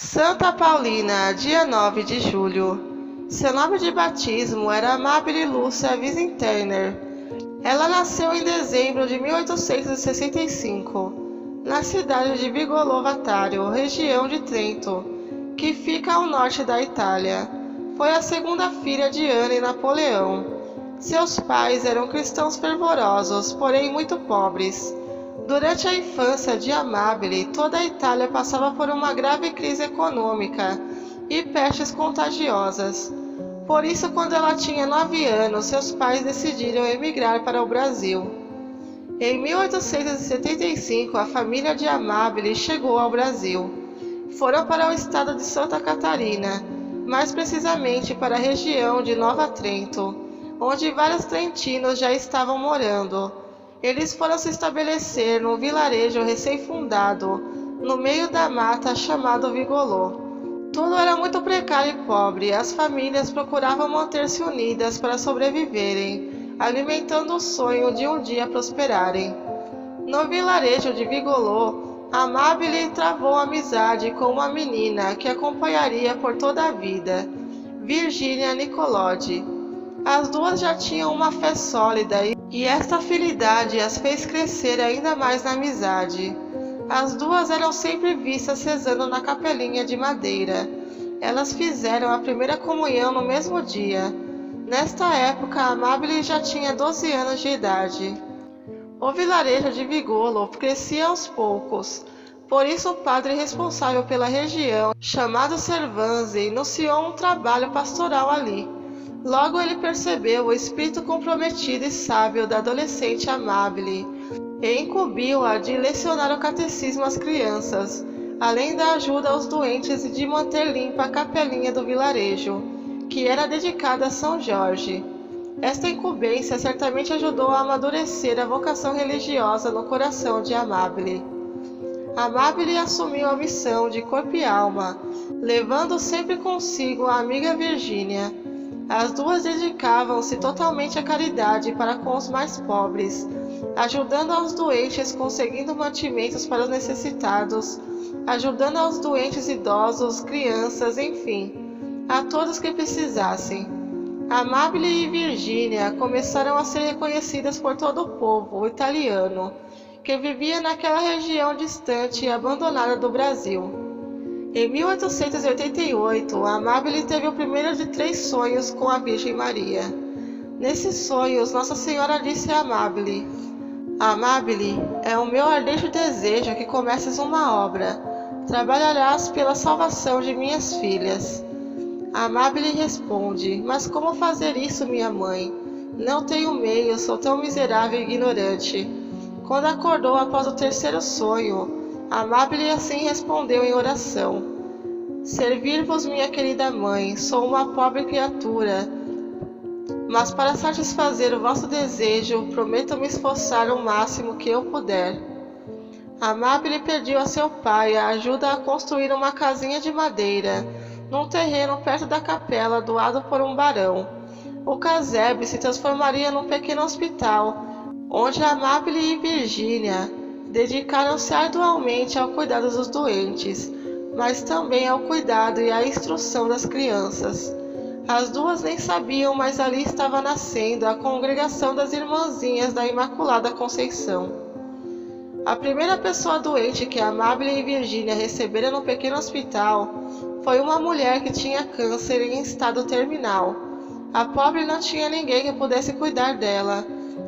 Santa Paulina, dia 9 de julho. Seu nome de batismo era Amabile Lúcia Wiesenthurner. Ela nasceu em dezembro de 1865, na cidade de Vigolo Vatario, região de Trento, que fica ao norte da Itália. Foi a segunda filha de Ana e Napoleão. Seus pais eram cristãos fervorosos, porém muito pobres. Durante a infância de Amabile, toda a Itália passava por uma grave crise econômica e pestes contagiosas. Por isso, quando ela tinha 9 anos, seus pais decidiram emigrar para o Brasil. Em 1875, a família de Amabile chegou ao Brasil. Foram para o estado de Santa Catarina, mais precisamente para a região de Nova Trento, onde vários trentinos já estavam morando. Eles foram se estabelecer num vilarejo recém-fundado, no meio da mata chamado Vigolo. Tudo era muito precário e pobre, e as famílias procuravam manter-se unidas para sobreviverem, alimentando o sonho de um dia prosperarem. No vilarejo de Vigolo, Amabile travou amizade com uma menina que acompanharia por toda a vida, Virginia Nicolodi. As duas já tinham uma fé sólida e esta afinidade as fez crescer ainda mais na amizade. As duas eram sempre vistas rezando na capelinha de madeira. Elas fizeram a primeira comunhão no mesmo dia. Nesta época, Amabile já tinha 12 anos de idade. O vilarejo de Vigolo crescia aos poucos. Por isso, o padre responsável pela região, chamado Servanzi, iniciou um trabalho pastoral ali. Logo ele percebeu o espírito comprometido e sábio da adolescente Amabile e incumbiu-a de lecionar o catecismo às crianças, além da ajuda aos doentes e de manter limpa a capelinha do vilarejo, que era dedicada a São Jorge. Esta incumbência certamente ajudou a amadurecer a vocação religiosa no coração de Amabile. Amabile assumiu a missão de corpo e alma, levando sempre consigo a amiga Virgínia. As duas dedicavam-se totalmente à caridade para com os mais pobres, ajudando aos doentes conseguindo mantimentos para os necessitados, ajudando aos doentes idosos, crianças, enfim, a todos que precisassem. Amabile e Virgínia começaram a ser reconhecidas por todo o povo italiano, que vivia naquela região distante e abandonada do Brasil. Em 1888, Amabile teve o primeiro de 3 sonhos com a Virgem Maria. Nesses sonhos, Nossa Senhora disse a Amabile: Amabile, é o meu ardente desejo que comeces uma obra. Trabalharás pela salvação de minhas filhas. Amabile responde: Mas como fazer isso, minha mãe? Não tenho meio, sou tão miserável e ignorante. Quando acordou após o 3º sonho, Amabile assim respondeu em oração: Servir-vos, minha querida mãe, sou uma pobre criatura, mas para satisfazer o vosso desejo, prometo me esforçar o máximo que eu puder. Amabile pediu a seu pai a ajuda a construir uma casinha de madeira, num terreno perto da capela doado por um barão. O casebre se transformaria num pequeno hospital, onde Amabile e Virgínia dedicaram-se arduamente ao cuidado dos doentes, mas também ao cuidado e à instrução das crianças. As duas nem sabiam, mas ali estava nascendo a congregação das Irmãzinhas da Imaculada Conceição. A primeira pessoa doente que Amabile e Virgínia receberam no pequeno hospital foi uma mulher que tinha câncer em estado terminal. A pobre não tinha ninguém que pudesse cuidar dela.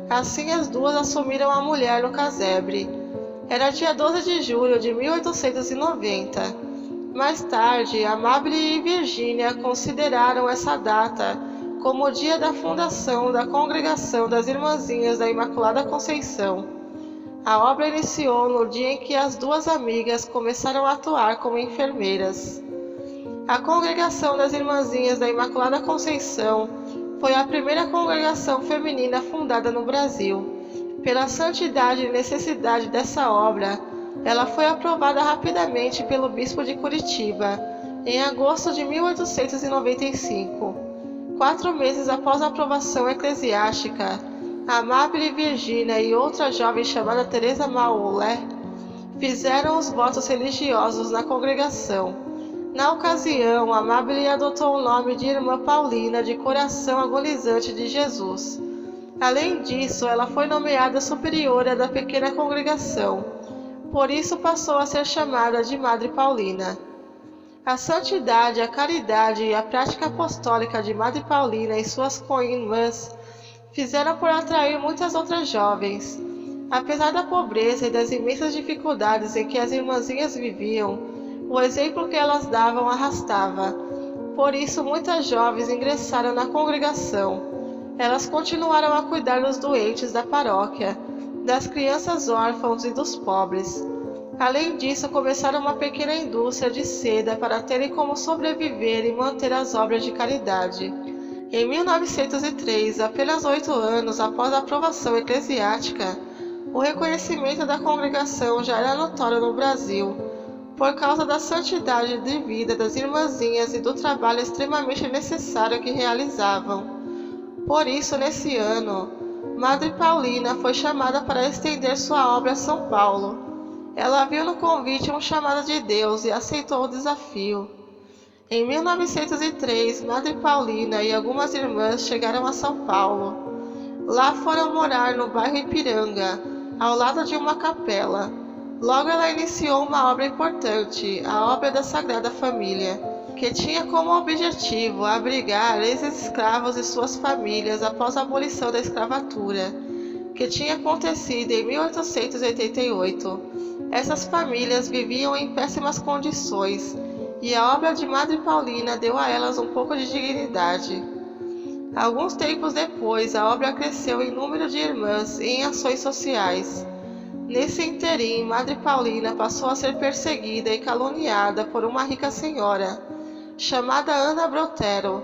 Assim as duas assumiram a mulher no casebre. Era dia 12 de julho de 1890. Mais tarde, Amabile e Virgínia consideraram essa data como o dia da fundação da Congregação das Irmãzinhas da Imaculada Conceição. A obra iniciou no dia em que as duas amigas começaram a atuar como enfermeiras. A Congregação das Irmãzinhas da Imaculada Conceição foi a primeira congregação feminina fundada no Brasil. Pela santidade e necessidade dessa obra, ela foi aprovada rapidamente pelo bispo de Curitiba, em agosto de 1895. 4 meses após a aprovação eclesiástica, Amabile Virgínia e outra jovem chamada Teresa Maulé fizeram os votos religiosos na congregação. Na ocasião, Amabile adotou o nome de Irmã Paulina de Coração Agonizante de Jesus. Além disso, ela foi nomeada superiora da pequena congregação. Por isso passou a ser chamada de Madre Paulina. A santidade, a caridade e a prática apostólica de Madre Paulina e suas co-irmãs fizeram por atrair muitas outras jovens. Apesar da pobreza e das imensas dificuldades em que as irmãzinhas viviam, o exemplo que elas davam arrastava. Por isso, muitas jovens ingressaram na congregação. Elas continuaram a cuidar dos doentes da paróquia, das crianças órfãos e dos pobres. Além disso, começaram uma pequena indústria de seda para terem como sobreviver e manter as obras de caridade. Em 1903, apenas 8 anos após a aprovação eclesiástica, o reconhecimento da congregação já era notório no Brasil, por causa da santidade de vida das irmãzinhas e do trabalho extremamente necessário que realizavam. Por isso, nesse ano, Madre Paulina foi chamada para estender sua obra a São Paulo. Ela viu no convite um chamado de Deus e aceitou o desafio. Em 1903, Madre Paulina e algumas irmãs chegaram a São Paulo. Lá foram morar no bairro Ipiranga, ao lado de uma capela. Logo ela iniciou uma obra importante, a obra da Sagrada Família, que tinha como objetivo abrigar ex-escravos e suas famílias após a abolição da escravatura, que tinha acontecido em 1888. Essas famílias viviam em péssimas condições, e a obra de Madre Paulina deu a elas um pouco de dignidade. Alguns tempos depois, a obra cresceu em número de irmãs e em ações sociais. Nesse interim, Madre Paulina passou a ser perseguida e caluniada por uma rica senhora, chamada Ana Brotero.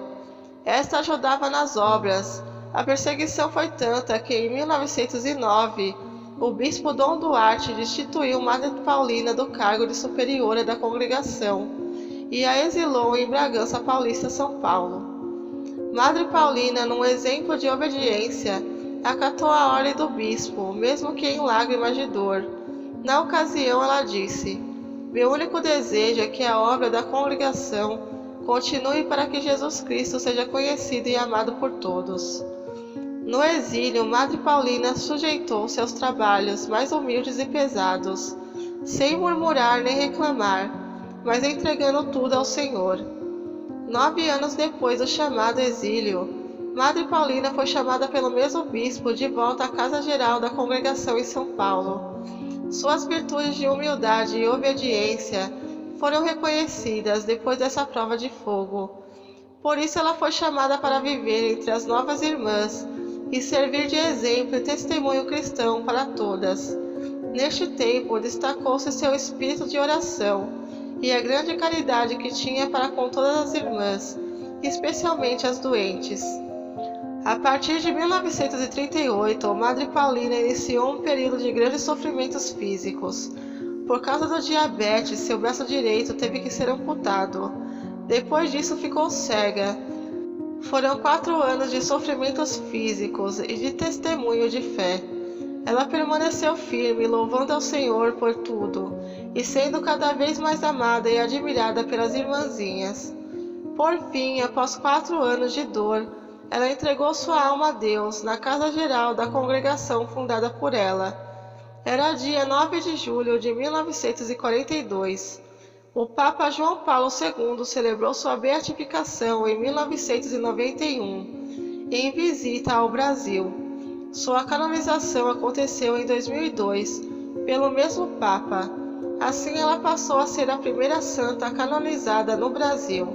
Esta ajudava nas obras. A perseguição foi tanta que, em 1909, o bispo Dom Duarte destituiu Madre Paulina do cargo de superiora da congregação e a exilou em Bragança Paulista, São Paulo. Madre Paulina, num exemplo de obediência, acatou a ordem do bispo, mesmo que em lágrimas de dor. Na ocasião, ela disse: "Meu único desejo é que a obra da congregação continue para que Jesus Cristo seja conhecido e amado por todos." No exílio, Madre Paulina sujeitou seus trabalhos mais humildes e pesados, sem murmurar nem reclamar, mas entregando tudo ao Senhor. 9 anos depois do chamado exílio, Madre Paulina foi chamada pelo mesmo bispo de volta à Casa Geral da Congregação em São Paulo. Suas virtudes de humildade e obediência foram reconhecidas depois dessa prova de fogo. Por isso ela foi chamada para viver entre as novas irmãs e servir de exemplo e testemunho cristão para todas. Neste tempo, destacou-se seu espírito de oração e a grande caridade que tinha para com todas as irmãs, especialmente as doentes. A partir de 1938, Madre Paulina iniciou um período de grandes sofrimentos físicos. Por causa do diabetes, seu braço direito teve que ser amputado. Depois disso, ficou cega. Foram 4 anos de sofrimentos físicos e de testemunho de fé. Ela permaneceu firme, louvando ao Senhor por tudo, e sendo cada vez mais amada e admirada pelas irmãzinhas. Por fim, após 4 anos de dor, ela entregou sua alma a Deus na Casa Geral da congregação fundada por ela. Era dia 9 de julho de 1942. O Papa João Paulo II celebrou sua beatificação em 1991, em visita ao Brasil. Sua canonização aconteceu em 2002, pelo mesmo Papa. Assim, ela passou a ser a primeira santa canonizada no Brasil.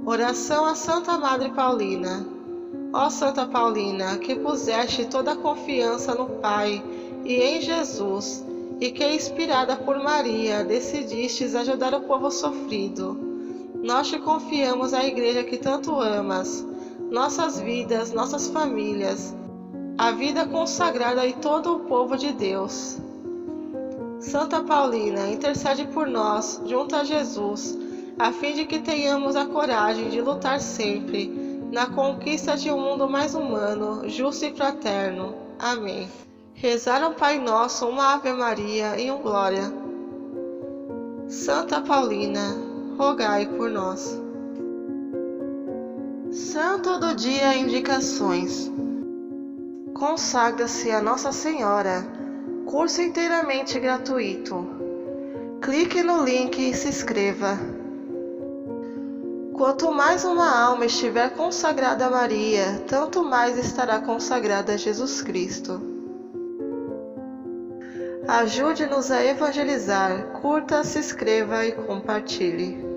Oração a Santa Madre Paulina. Ó Santa Paulina, que puseste toda a confiança no Pai e em Jesus, e que, inspirada por Maria, decidistes ajudar o povo sofrido. Nós te confiamos a Igreja que tanto amas, nossas vidas, nossas famílias, a vida consagrada e todo o povo de Deus. Santa Paulina, intercede por nós, junto a Jesus, a fim de que tenhamos a coragem de lutar sempre na conquista de um mundo mais humano, justo e fraterno. Amém. Rezar um Pai Nosso, uma Ave Maria e um Glória. Santa Paulina, rogai por nós. Santo do dia, indicações. Consagra-se a Nossa Senhora. Curso inteiramente gratuito. Clique no link e se inscreva. Quanto mais uma alma estiver consagrada a Maria, tanto mais estará consagrada a Jesus Cristo. Ajude-nos a evangelizar. Curta, se inscreva e compartilhe.